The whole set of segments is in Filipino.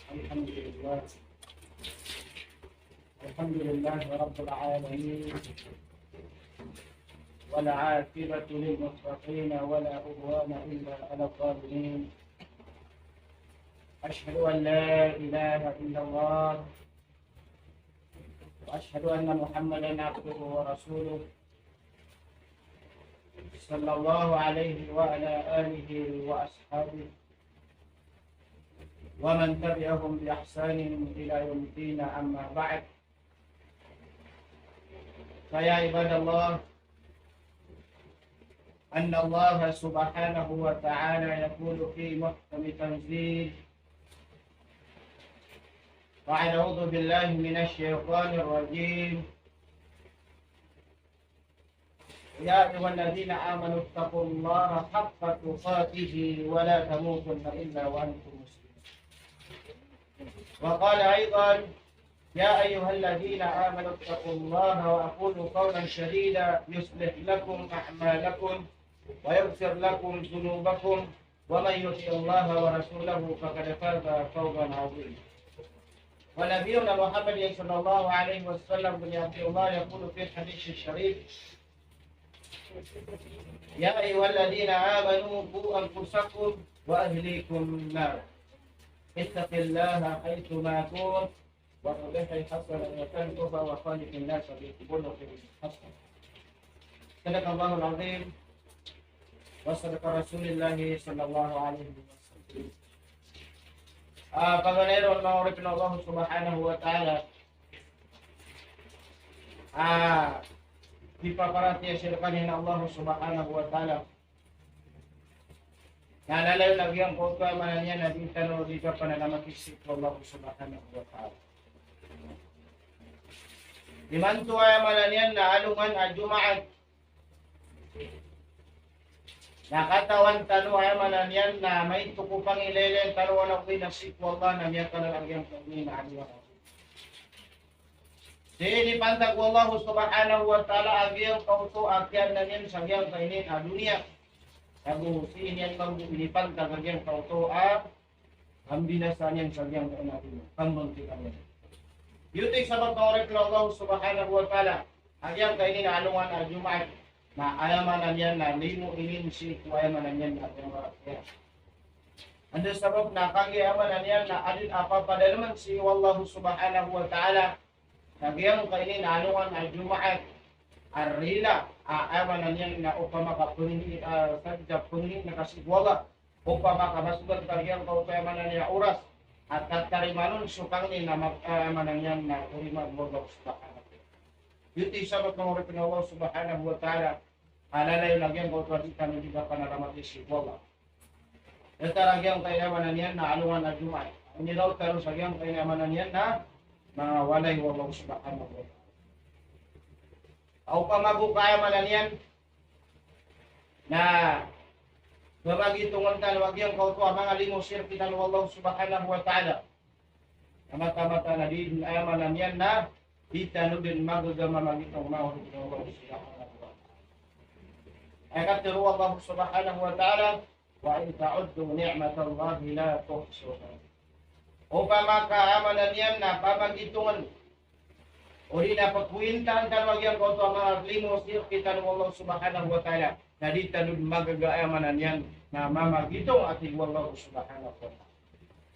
الحمد لله الحمد لله رب العالمين، والعاقبة للمتقين ولا عدوان إلا على الظالمين. أشهد أن لا إله إلا الله، وأشهد أن محمدا عبده ورسوله صلى الله عليه وعلى آله وأصحابه ومن تبعهم بإحسان إلى يوم الدين. أما بعد، فيا عباد الله، أن الله سبحانه وتعالى يقول في محكم تنزيل: وأعوذ بالله من الشيطان الرجيم، يا أيها الذين آمنوا اتقوا الله حق تقاته ولا تموتن إلا وأنتم مسلمون. وقال أيضا: يا أيها الذين آمنوا اتقوا الله وقولوا قولا سديدا يصلح لكم أعمالكم ويغفر لكم ذنوبكم ومن يطع الله ورسوله فقد فاز فوزا عظيما. ونبينا محمد صلى الله عليه وسلم بن عبد الله يقول في الحديث الشريف: يا أيها الذين آمنوا قوا أنفسكم وأهليكم نارا، اتق الله حيثما كنت وأصلح الحسنة وتنكف وخالق الناس بخلق حسن. صدق الله العظيم وصدق رسول الله صلى الله عليه wasallam. Paganayon ng oripin ng Allah subhanahu wa ta'ala, di paparati sirkanin ng Allah subhanahu wa ta'ala. Naalala yung lagyan ko ito manan niya na di tanong di ka panalamakisip ng Allah subhanahu wa ta'ala. Limanto ay manan yan na alungan ajumaat. Nakatawan tano ay manan yan na may tukupang ilelen taruan ako inasip Allah na miya ka na lagyan ko ni na aliwan. Sini pantag Allah subhanahu wa ta'ala agyang kauto agyan na niyan sa agyang kainin a dunia. Kagu sini yan mag-ilipan kagagyang kauto ang binasan yan sa agyang kainin a dunia. Pambunti kami. Yutik sa pagkaorek ng Allah subhanahu wa ta'ala agyang kainin a alungan a jumaat na ayamanan yan na limo inin si ayamanan yan na agyang kainin. Ando sabab na kagayamanan yan na alin apapadalaman si Allah subhanahu wa ta'ala nagyang kainin alungan al jumaat arila amanan yan na upama kapunini sadya punini na kasigwala upama kabasugan kagyang kaupamanan niya oras at tatarimanon sukang ni na amanan yan na urimag Allah subhanahu wa ta'ala. Yuti sabat ng oripin Allah subhanahu wa ta'ala alalay nagyang kaupadikan ng diba panalamat ni sigwala. Ito nagyang kainamanan yan na alungan al jumaat. Ang nilaw taro sa nagyang kainamanan yan na mga walay walong subhanahu wa ta'ala. Au pamagukaya manan yan na gamagitungan tan wagyang kauto mga limo sirki tan wallahu subhanahu wa ta'ala. Mata-mata na din ayamanan yan na ditanudin magagama magitong mawari ng Allah subhanahu wa ta'ala. Ay katiro Allah subhanahu wa ta'ala, wa in ta'uddu ni'matallahi la tuhsuha. Upama kaamanan yan na pamagitungan o di na pagkuintaan kan wagyang kauto ang mga limo sirki tan wallahu subhanahu wa ta'ala na di tanod magagaamanan yan na mamagitong ating wallahu subhanahu wa ta'ala.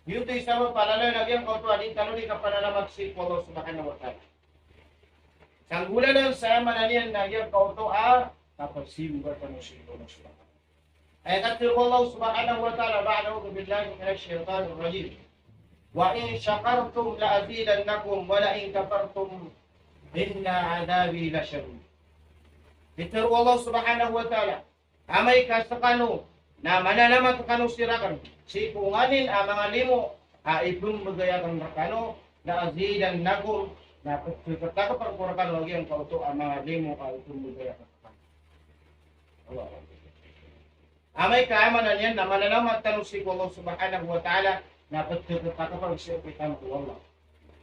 Yuto isama palalay nagyang kauto di tanod di ka panalamat si wallahu subhanahu wa ta'ala. Sanggula lang sa amanan yan nagyang kauto kapagsibugan pa ng si wallahu subhanahu wa ta'ala. Ay katil wallahu subhanahu wa ta'ala ba'dahu billahi minash shaitanir rajim. Wa in syakartum la azidannakum wa la in kafartum inna adabi lasyadid. Ito Allah subhanahu wa ta'ala amay kasakano na mananamat kanu sirakan si punganin mga limo ibum magayakan rakano la azidannakum na pagkataka perkurakan lagi ang kauto mga limo ibum magayakan Allah. Amay kaamanan yan na mananamat kanu si Allah subhanahu wa ta'ala na pagkakapag siya ko Allah.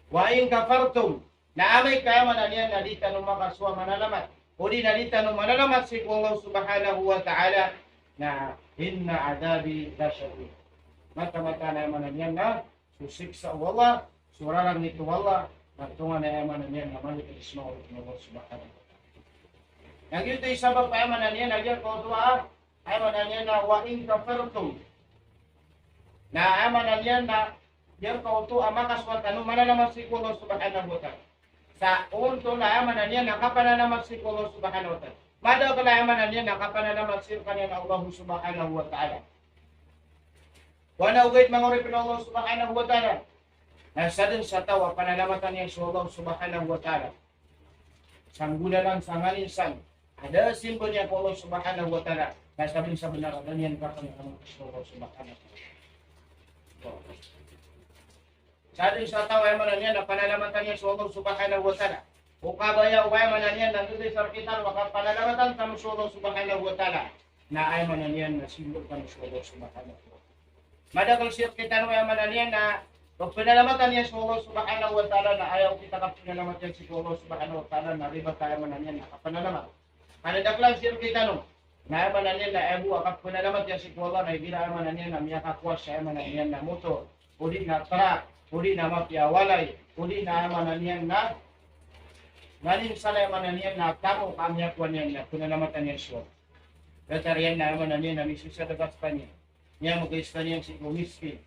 Wa in kafartum na amay kayamanan yan na di tanong makaswa manalamat o di na di tanong manalamat si Allah subhanahu wa ta'ala na inna adabi lasyadid. Mata-mata na yan na susiksa wala, surarang nito wala, natungan na yaman niya naman ito ismaul ng Allah subhanahu wa ta'ala. Yang ito isabab pa yaman niya, nagyan ko doa, yaman niya na wa in kafartum. Na yaman niya na yang kau tu amakas wa tanu mana nama si Allah subhanahu wa ta'ala. Sa unto na yaman niya nakapananaman si Allah subhanahu wa ta'ala. Madaw ka na yaman niya nakapananaman si kanya Allah subhanahu wa ta'ala. Wana ugait mga ripin Allah subhanahu wa ta'ala. Nasa din sa tawa, panalamatan niya sa Allah subhanahu wa ta'ala. Sanggulan sa nganinsan. Ada simbol niya po Allah subhanahu wa ta'ala. Nasa din sa benar, ganyan ka kami ang Allah subhanahu wa ta'ala. Sa din sa tawa, ayaman niya na panalamatan niya sa Allah subhanahu wa ta'ala. O kabaya, o ayaman niya na nandun sa kitan, waka panalamatan kami sa Allah subhanahu wa ta'ala. Na ayaman niya na simbol kami sa Allah subhanahu wa ta'ala. Madakal siya kita nung ayaman niya na pag pinalamatan niya sa Allah subhanahu wa ta'ala na ayaw kita ka pinalamatan si Allah subhanahu wa ta'ala na riba tayo man niya na kapanalaman. Kanadaklang siya kita nung na ayaman niya na ayaw ka pinalamat niya si Allah na ibira ayaman niya na miya kakwas sa ayaman niya na motor, uli na truck, uli na mapiawalay, uli na ayaman niya na galing sa ayaman niya na tamo kamiya kuwan niya na pinalamatan niya siya. Katariyan na ayaman niya na misis sa dagat pa niya. Niya mag-is ka niyan si Kumiskin.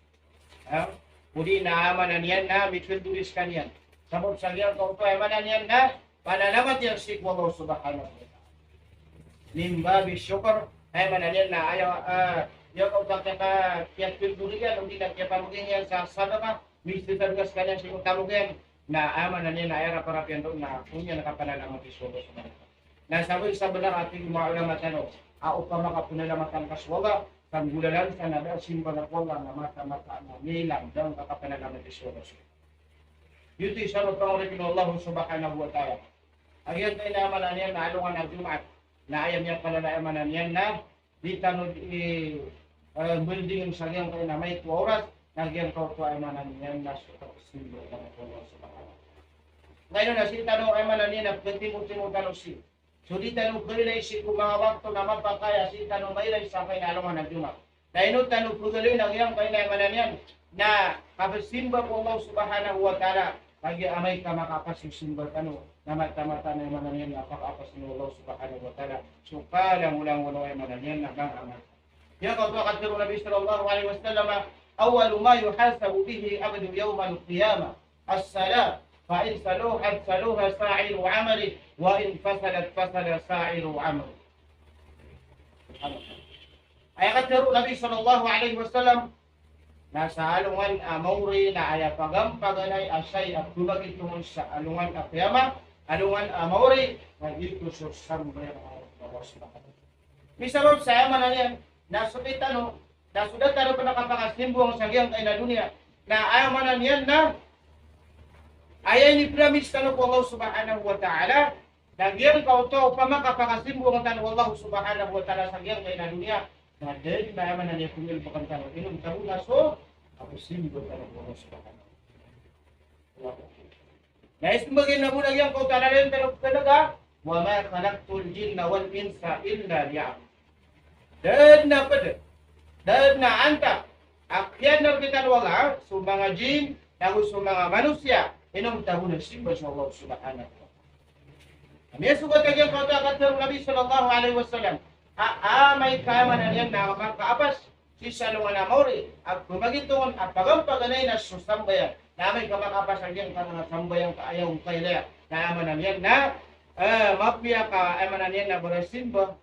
Uli na amanan niyan na mituldulis ka niyan. Sabot sa liyan kung ito amanan niyan na panalamat niyan si Allah subhanahu wa ta'ala. Limbabi syukur ay amanan niyan na ayaw yung kung takya ka kiyat tulduli yan, hindi na kaya pamugin yan sa sadaka, mituldulis ka niyan si Kutamugin na amanan niyan na ayara para piyan doon na kung yan nakapanalamat si Allah subhanahu wa ta'ala. Nasabi sa benar ating mga ulamat pa makapunalamatang kaswala, tanggulalan sa nada simba na wala na mata-mata na nilang daw kakapanalaman ni Soros. Yuto isarot pang rin Allah subhanahu wa ta'ala. Ayan tayo naman niyan na alungan ang Jumat na ayam niya pala na amanan niyan na di tanod building yung sagyang tayo na may 2 oras nagyan ko to ay amanan niyan na simba na Allah subhanahu wa ta'ala. Ngayon na si tanong ay amanan niyan na pagtimutimo tanong si so di tanong kulay si kung mga wakto na mapakaya si tanong mailay sa kay nalungan ng Jumat. Dahil tanong kulay ng iyang kay naimanan yan na kapasimba po Allah subhanahu wa ta'ala pagi amay ka makapasisimba tanong na mata-mata na imanan yan napakapas ni Allah subhanahu wa ta'ala. So kalang ulang ay imanan yan na bang amal. Yan kau tuwa katiru Nabi sallallahu alaihi wasallam awalu ma yuhasabu bihi abdu yawmal qiyamah as-salat فإن صلوحت صلوها سائر عمله وإن فسدت فسد سائر عمله. Ay katero Nabi sallallahu alaihi wasallam nasa alungan amawri na aya pagampaganay asay at tulagi tungod sa alungan akyama alungan amawri na dito sa sambayang bawas na. Misabab sa yaman na yan nasukitan no nasudatan no panakapasimbo ang sagyang kay na dunia na ayaman na yan na ayan ni promise tanong ko Allah subhanahu wa ta'ala nagyan ka ito upama kapakasimbong tanong Allah subhanahu wa ta'ala sa gyang kay na dunia na dahil na yaman na niya kumil pakang tanong inom tanong na so ako simbong tanong ko Allah subhanahu wa ta'ala nais maging na muna gyang kau talagang tanong talaga wa ma khalaqtul jinna wal insa illa liya'budun dahil na pada dahil na anta akyan na kita wala sa mga jin tapos sa mga manusia inom tahu na simba sa Allah subhanahu wa ta'ala. May sugat kagyan kauta ng Nabi sallallahu alaihi wasallam. May kamanan yan na makaapas si salungan na mori at gumagitungon at pagampaganay na susambayan na may kamakapas ang yan ka mga sambayang kaayaw kailaya na amanan yan na mapia ka amanan yan na barasimba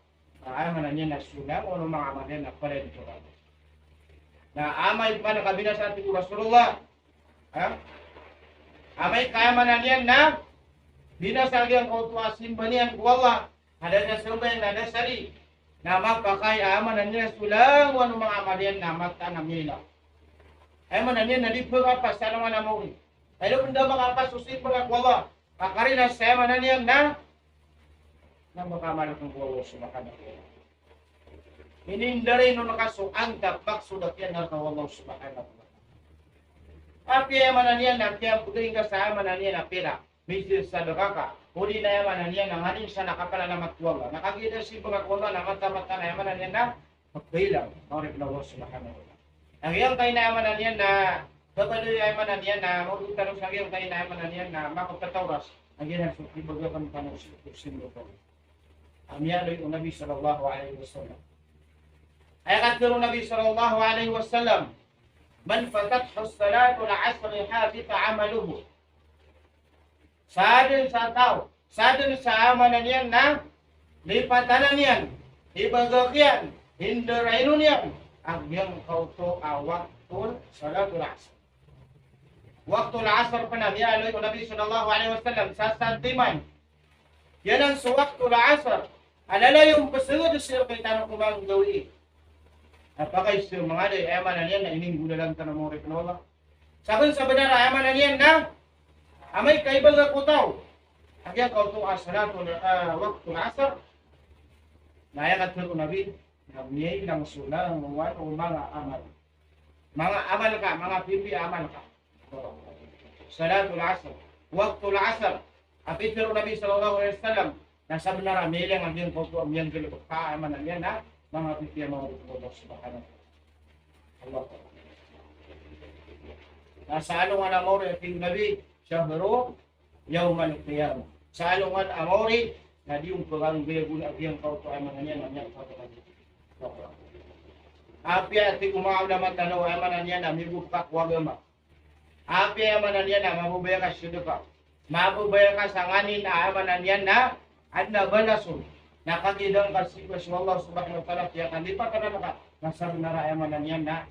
amanan yan na sunang o mga amanan na pala dito na amay pa nakabina sa ating Rasulullah amay kayamanan yan na binasagyang kautuwa simbanian ko Allah ada na sumbay na dasari na mapakay amanan niya sulang wano mga amalian na mata na mila amanan yan na di pagapas sa naman na mawin tayo kung daw mga pasusin mga ko Allah kakarina sa amanan yan na makamalak ng Allah subhanahu wa ta'ala hinindari no nakasuang tapak sudat yan na Allah subhanahu wa ta'ala api amanan yan na kaya puding ka sa amanan yan na pira misil sa dokaka uli na amanan yan na hanin sa nakapala na matwala nakagida si mga kuala na mata-mata na amanan yan na magbilang maurip na Allah subhanahu wa ta'ala ang iyang kayo na amanan yan na Kepada ay mananian na magutan sa agyang kay na mananian na makapatawras ang ginang sukli bagakan panusip sindo ko. Amya loy Nabi sallallahu alaihi wasallam. Ay kadto Nabi sallallahu alaihi wasallam, man fatathu as-salatu al-'asr habita 'amaluhu. Sadin sa tao, sadin sa amalan yan na lipatanan yan, ibagakyan, hindarainun yan, ang yang kauto waktul salatul asr. Waktul asr pa na, yaloy ko Nabi sallallahu alaihi wasallam, sa santiman. Yan ang sa waktul asr. Alala yung pasagod siya kay tanong kumang gawi. Apakay siya mga day, amalan yan na ining gulalang tanong mo rin Allah. Sabi sa benar, amalan yan na amay kaibang kutaw. Agya kauto salatul waktul asr. Nayakat ko Nabi, nabiyay ng sulang mga amal. Mga amal ka, mga pipi amal ka. Salatul asr, waktul asr. Apit ko Nabi sallallahu alaihi wasallam, nasa benar amilang ang yung kauto ang yung gilip ka amal yan na mga pipi amal Allah subhanahu wa ta'ala. Nasa alungan amori ating Nabi, syahru yawmal qiyamah. Sa alungan amori, na di yung kurang gula yang kau tu amanannya namanya kau tu lagi. Apa yang umaaw naman tanaw amanannya na mibuka wagama. Apa amanannya na mabubaya ka syudka. Mabubaya ka sa nganin na amanannya na adna balasun. Nakakidang ka si Allah subhanahu wa ta'ala kaya kandipa ka na ka. Nasa nara amanannya na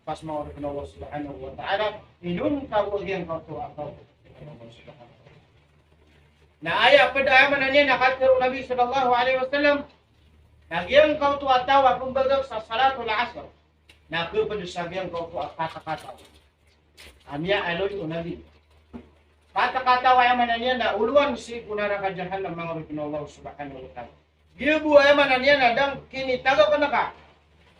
pas mau Allah subhanahu wa ta'ala inun kau yang kau tu atau na aya pada amanan niya nakatiro Nabi sallallahu alaihi wasallam nagyang kau tu atawa kumbaga sa salatul asr na kepada sagyang kau tu kata-kata amya aloy Nabi kata-kata wa amanan niya na uluan si kunara ka jahannam mga rukun Allah subhanahu wa ta'ala gibu amanan niya na dang kini taga kanaka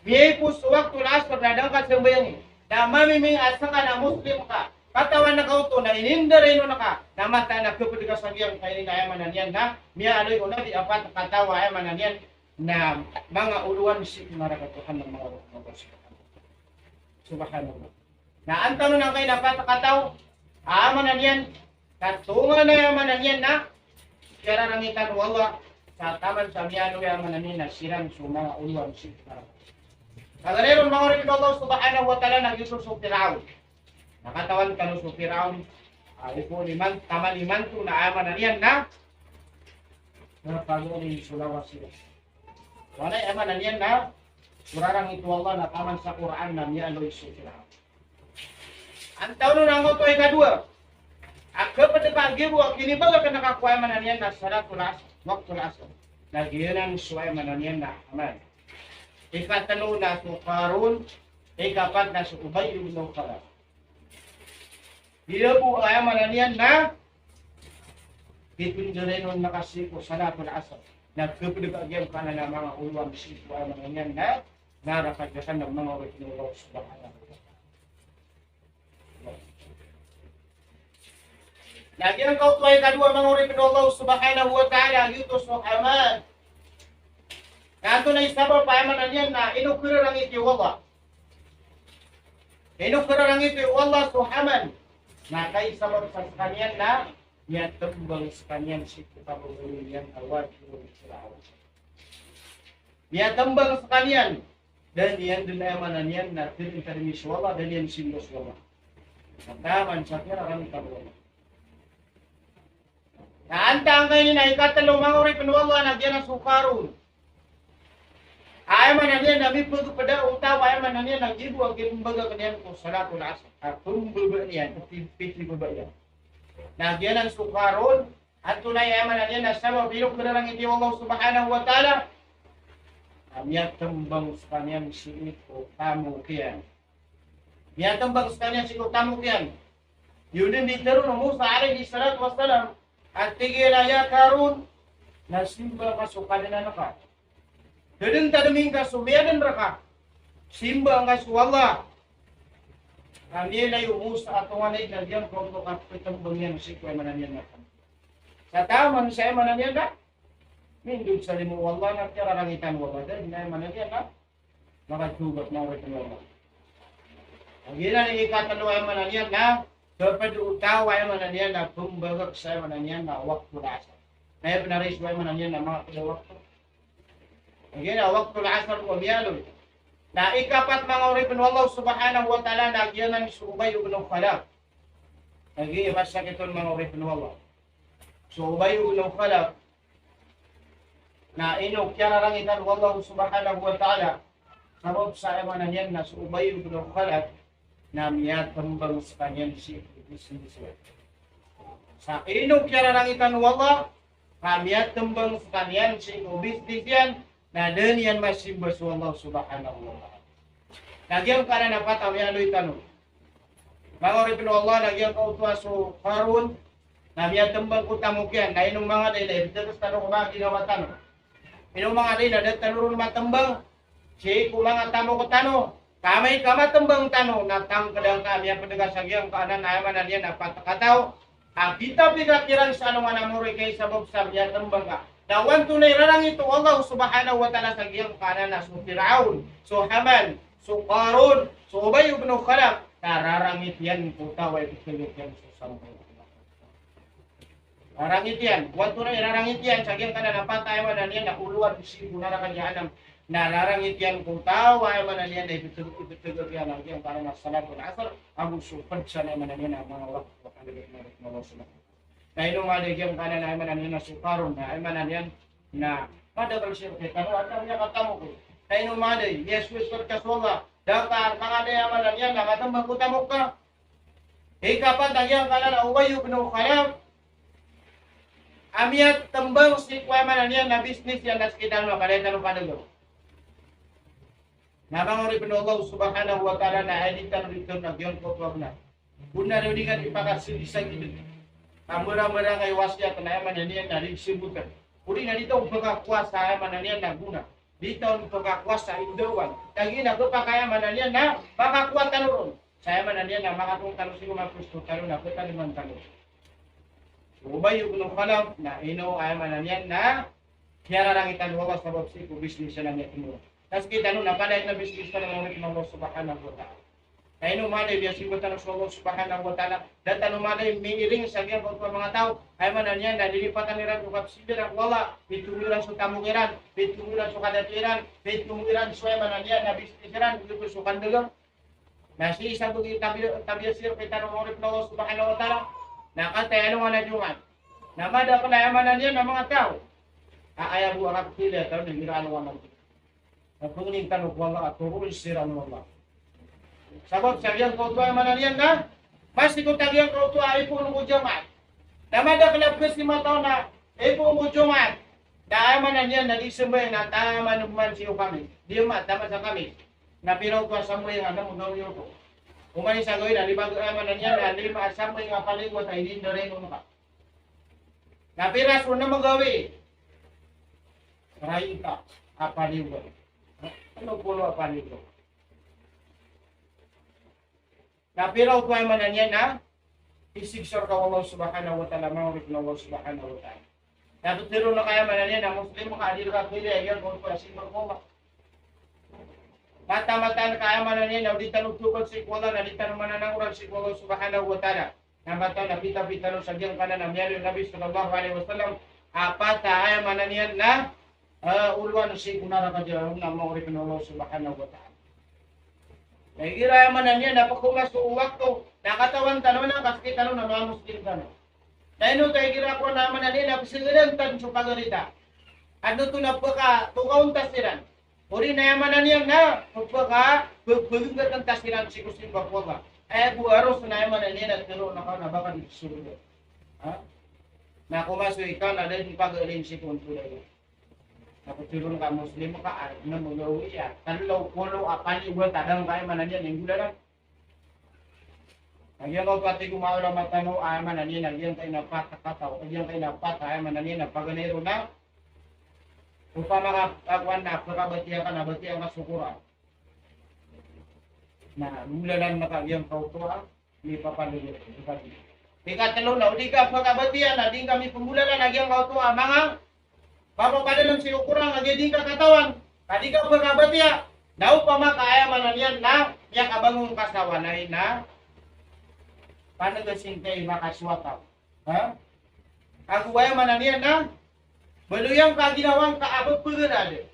biay pus waktu asr na dang ka sembayang na mamiming asa ka na muslim ka katawan na kauto na inindarin na ka na mata na kepada sagyang kay na amanan yan na miya aloy Nabi apat katawa amanan yan na mga uluan si marakatuhan ng mga subhanallah. Na antano na kay dapat kataw amanan yan katungan na amanan yan na kaya rangitan wala sa taman sa miya aloy amanan yan na sirang sa mga uluan si marakatuhan. Kagalerong mga rin Allah subhanahu wa ta'ala nag-isusok tiraw. Nakatawan ka no Firaun, ito liman, tama liman to na amanan yan na napagod ni Sulawesi. Wala amanan yan na surarang ito Allah na taman sa Quran na niya aloy si Firaun. Ang taon na nga ito ay kadua. Ang kapatid gibo, kinibaga ka nakakuha amanan yan na salatul asr, waktul asr. Nagyan ang suway amanan yan na aman. Ikatalo na so Qarun, ikapat na so Ubay ibn Khalaf. Dia po ay amanan yan na ipindirin nun nakasiko salatul asr. Nagkapagagyan ka na ng mga ulwang siko ay amanan yan na narakadyakan ng mga wiknulaw subhanahu wa ta'ala. Lagi ang kautuay kadua mga wiknulaw subhanahu wa ta'ala yutos o aman. Kanto na isabaw pa amanan yan na inukura lang iti wala. Inukura lang iti wala so aman. Na kay sabab sa kanyan na niya tumbang sa kanyan si kapabulong yan awad yung siraw. Niya tumbang sa kanyan dan yan din amanan yan na tinitarimis wala dan yan sindos wala. Nagdaman sa kira kami kabulong. Naanta ang kayo na ikatalong mga uri pinwala na diyan ang sukarun. Ay manan yan na may pagpada utaw ay manan yan ang gibo ang gimbaga kanyan ko salatul asr. At tumbaba niyan, piti baba yan. Nagyan ang sukaron, at tunay ay manan yan na sabab bilog na lang iti Allah subhanahu wa ta'ala. Amiyat tembang sa kanyan si ito tamukian. Amiyat tembang sa kanyan si ito tamukian. Yun din dito rin Musa alaihi salatu wassalam at tigil ya karun na simba ka sukanin na ka. Dadang tadaming ka sumiyadan raka. Simba nga suwala. Kami na yung Musa at tunganay na diyan kung ito kapitambang yan si Kuya Mananyan na kan. Sa taman siya Mananyan na. Mindog sa limu wala na kaya rangitan wala. Dahil na Mananyan na. Makatugat na ulit ng wala. Ang gina ni ikatalo ay mananian na dapat utaw ay mananian na pumbagak sa mananian na waktu asar. Kaya pinaris ay mananian na mga pinawakto. Ang gina waktu asar ko miyalo. Na ikapat mga uripin Allah subhanahu wa ta'ala na agyanan ni Ubay ibn Khalaf. Naging masakit ito mga uripin Allah. So Ubay ibn Khalaf na inukya na lang itan Allah subhanahu wa ta'ala sabab sa mananian na si Ubay ibn Khalaf na miyat pembang sa kanyang si sa inukya na lang itan Allah kamiat tembang sa kanyang si bisnis yan na din yan masimbas Allah subhanahu wa ta'ala. Nagyang ka na napataw yan aloy tanong. Mga oripin Allah, nagyang kautuwa so Harun, na miyang tembang kutamok yan, na inong mga day, na ito tanong ko ba, ginawa tanong. Inong mga day, na dito tanong matambang, si kulang tamo ko tanong, kamay ka matambang tanong, natang kadang kami ang padagasagyan, kaanan ayaman na yan, napatakataw, ang kita pigakiran sa anong anamuri kay sabab sa miyang tembang ka. Dawan tunay rarang ito Allah subhanahu wa ta'ala sa giyang kanan na so Fir'aun, so Haman, so Qarun, so Ubay ibn Khalaf, nararangit yan putaway pikilit yan sa sampay. Rarangit yan, dawan tunay rarangit yan sa giyang kanan na patay man yan na uluan si bunara kanyaanam, nararangit yan putaway man yan na ipitugod yan ang giyang kanan na salatul asar, ang usupad sa naman yan ang mga waktu wakalilit na Allah subhanahu. Kaya nung maligyan ka na naman yan na sukaron na ay manan yan na madagal siya kaya at ang nakatamo ko. Kaya nung maligyan, yes, whisper ka sola, dapat mga nayaman yan na matambang kutamok ka. Ikapat ang yan ka na Ubay ibn Khalaf. Amiyat tambang si kuwaman yan na business yan na sekitar mo, kalita nung padago. Nabang ibn Allah subhanahu wa ta'ala na editan rito na giyon ko na. Kung narinig ka ipakasidisang ito. Ang mura-mura kay wasya kanayaman na niya na rinsibutan. Uli na dito ang pagkakuas sa ayaman na niya na guna. Dito ang pagkakuas sa Indowan. Tagi na ito pakayaman na niya na makakuha tanuron. Sa ayaman na niya na makatong tanong siguro mapusto tanon na kataliman tanon. So, Ubay ibn Khalaf na ino ayaman na niya na kiyararangitan wawas sa babsi ko bisnis siya lang niya tinuro. Tapos kita nun, napalayat na bisnis ka ng mga Allah subhanahu wa ta'ala. Kaya nung malay, biya sibutan ng Allah subhanahu wa ta'ala, data nung malay, miniring sa gyan kung mga tao, ay manan yan, nalilipatan nila kung kapsibiran, wala, pitumulan sa tamukiran, pitumulan sa kadatiran, pitumulan sa manan yan, nabistisiran, ito sa kandagang. Nasi isang tugi tabiyasir, kita nung orip ng Allah subhanahu wa ta'ala, nakatay ano nga na jungan. Namada ko na manan yan ng mga tao. Ayabu ang kapsila, pero nagmiraan ng mga. Nagpungiling tanong wala at turul siran wala. Sabab sabihan ko tuwa mananian na pasti ko tagihan ko tuwa ipon mo jamat. Namada kalapis ni mataw na ipon mo jamat. Dahil mananian na disembay na tama nugman siyo kami. Di mat tama sa kami. Napiraw ko sa mga yang mo daw yo ko. Umani sa gawin na libag mananian na lima sa mga nga paligwat ay hindi na rin ka. Napiras mo na magawi. Rayin ka apaliwat. Ano pulo apaliwat? Napiraw ko ay manan yan na isigsor ka Allah subhanahu wa ta'ala mawit na Allah subhanahu wa ta'ala. Natutiro na kaya manan yan na Muslim makadir ka kili ay yan kung pasimang ko. Mata-mata na kaya manan yan na di tanong-tukot si Kuala na di tanong mananangurag si Allah subhanahu wa ta'ala. Namata na pita-pita no sa diyang kanan na miyari Nabi sallallahu alaihi wasallam apat na ay manan yan na uluan si kunara ka dyan na mawit na Allah subhanahu wa ta'ala. Nagira man na niya, napakumas ko wakto, nakatawan tanong na, kasi tanong na mga Muslim tanong. Dahil nung tayo gira ko naman na niya, napisigilan tanong sa pagarita. Ano ito na pagka, tukaon tasiran. Uri na yaman na niya na, pagka, pagbugat ng tasiran, sikusin pa po ka. Ay, buwaros na yaman na niya, nagtiro na ka, na baka dito sulit. Nakumaso ikaw, na dahil pag-alin si Kuntuloy. Naputulong ka Muslim ka ay na mulawi ya tanlaw kulo apani buat tadang kay mananian yang gula lang nagyan ko pati kumawala matano ay mananian nagyan kay napat kataw nagyan kay napat ay mananian na paganero na upama ka agwan na pagabatiya ka na batiya ka sukura na mula lang nakagyan ka utuwa ni papalulit ikatalo na uli ka pagabatiya na din kami pumula lang nagyan ka utuwa mga Papa dalam si ukurang lagi di katawan. Tadi ka pagkabatiya. Daw pa makaya manan yan na Nya kabangong kasawanay na panagasing kay makaswataw. Ha? Ako ba mananian na baluyang kaginawang kaabot pagirade.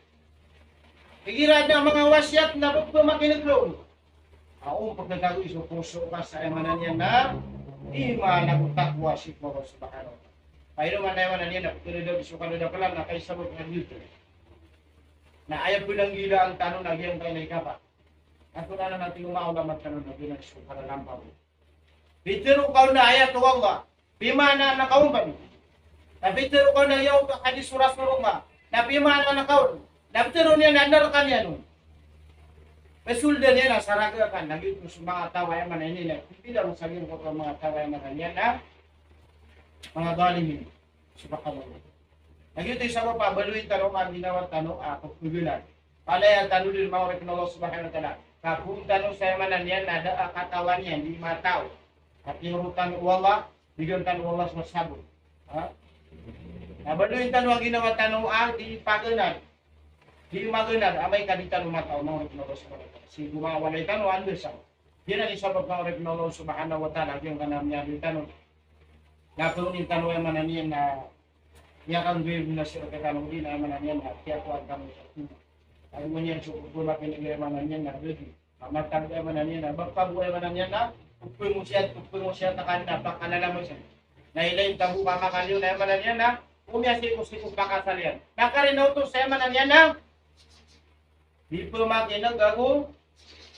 Igirad na mga wasyat na pagpamakinagloon. Ako pagkagawa iso puso ka sa mananian na ima nagutakwa si Allah subhanahu wa ta'ala. Pero mananian na pagkirado iso kanada pala na kay sabot ng YouTube. Na ayaw ko lang gila ang tanong na giyang kayo na ikapa. Ako na natin umaulamat tanong na giyang iso kanalampaw. Bitiro ka na ayat o Allah. Pimana na kaumban. Nabitiro ka na yaw hadis suras na rumah. Na pimana na kaun. Nabitiro niya nandar ka niya nun. Pesulda niya na saraga ka. Nagit mo sa mga taway man ini na. Pipila mo sabihin ko sa mga taway man niya na mga galimin. Subhanallah. Nagit yung sama pa. Baluin tanong ang ginawa tanong ako. Pugulan. Palaya tanong din mga orin Allah subhanahu wa ta'ala. Kapung tanong sa man niya na ada katawan niya. Di mataw. At inurutan Allah. Bigyan tanong Allah sa sabon. Ha? Nabaluin tanong ang ginawa tanong di paganan. Di maganan, amay kaditan umataw ng orin Allah subhanahu wa ta'ala. Si gumawalay tanong, ano sa? Yan ang isabag ng orin Allah subhanahu wa ta'ala. Yung kanam niya yung tanong. Nakunin tanong yung mananiyan na niya kang gawin na siya katanong din na mananiyan na kaya ko ang kami sa tina. Ay mo niyan, sukukulak yung mananiyan na gawin. Matang yung mananiyan na, magpabuhay mananiyan na, Upay mo siya takanda, pakalala mo siya. Nailay tabu kamakaliw na yaman niya na, umyasi-usik pakasalian. Nakarinaw to sa yaman niya na, di po makinag ako,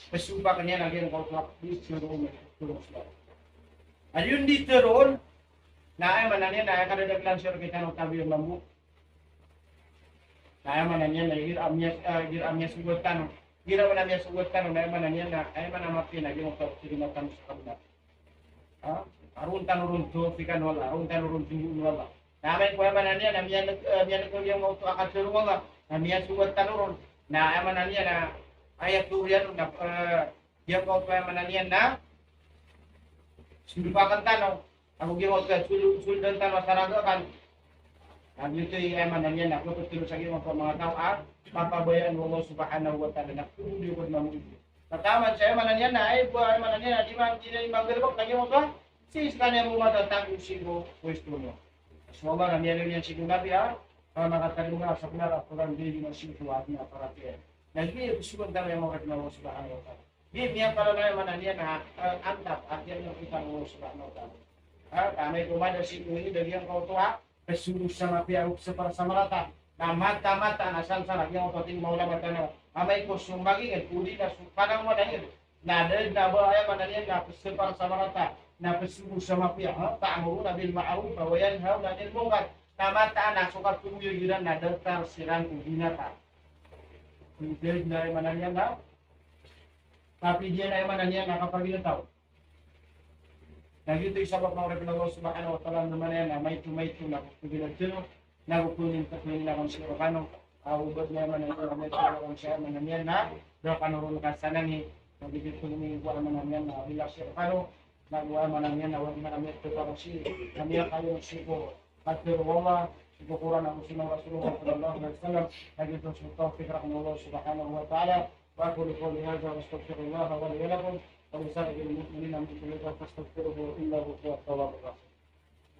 pasuba kanya nagyan kau tuwak, di turun. Ayun di turun, na yaman niya na, kadadag lang siya kita ng tabi yung lambu. Na yaman niya na, amya sugot tanong. Gira mo namin sugot ka nung naman niya na ay man ang mapina yung pagkirimatan sa kabila. Ha? Arun tanurun to pikan wala, arun tanurun tinggu wala. Namay ko man niya na miyan ko yung auto akasuru wala. Na miyan sugot tanurun na ay man niya na ayat turian na yung auto ay man niya na sulupakan tanong. Ako gyud ka suldan tan masaraga kan. Ang ito ay man niya na ko tutulong sa mga tao papabayaan mo Allah subhanahu wa ta'ala na kundi ko na mo. Nataman siya manan yan na ay buhay manan yan di man maggalbak lagi mo ba? Sis kanya mo matatag sigo pwesto mo. So ba na niya yan sigo nabi para makatalim nga sa kunara kurang di mo sigo at na para tiyan. Nagbi sugon daw yung mga Allah subhanahu wa ta'ala. Di niya para na manan yan na antap at yan yung kita mo subhanahu wa ta'ala. Kamay kumada sigo ini dari yang kau tua pesuruh sama pihak para samarata. Na mata-mata na san sana yang ototing mau lamat na amay ko sumbagi at uli na padang mo dahil na dahil na ba ay mananiyan na para sa marata na pesugo sa mapia ta'muru na bil ma'ruf wa yanhauna 'anil munkar na mata na sukat tumuyo giran na datar sirang binata hindi na ay mananiyan na tapi dia na ay mananiyan na kapag ginataw nagito isabak ng Allah subhanahu wa ta'ala naman yan na may tumayto na kubilagtino nagukunin ka kung na kung siya kano ubod na naman ang mga siya kung siya mananiyan na daw kanurun ka sa nangi nagigit kung umiwa mananiyan na relax siya kano nagawa mananiyan na wag mananiyan ito pa kung siya kamiya kayo ng sigo at wala sigukuran ako sinang Rasulullah sallallahu alaihi wasallam nagito sa tawfiq ng Allah subhanahu wa ta'ala wa aqulu qawli hadha wa astaghfirullah wa li wa lakum wa li sa'iril mu'minina min kulli dhanbin fastaghfiruhu innahu huwat tawwabur rahim.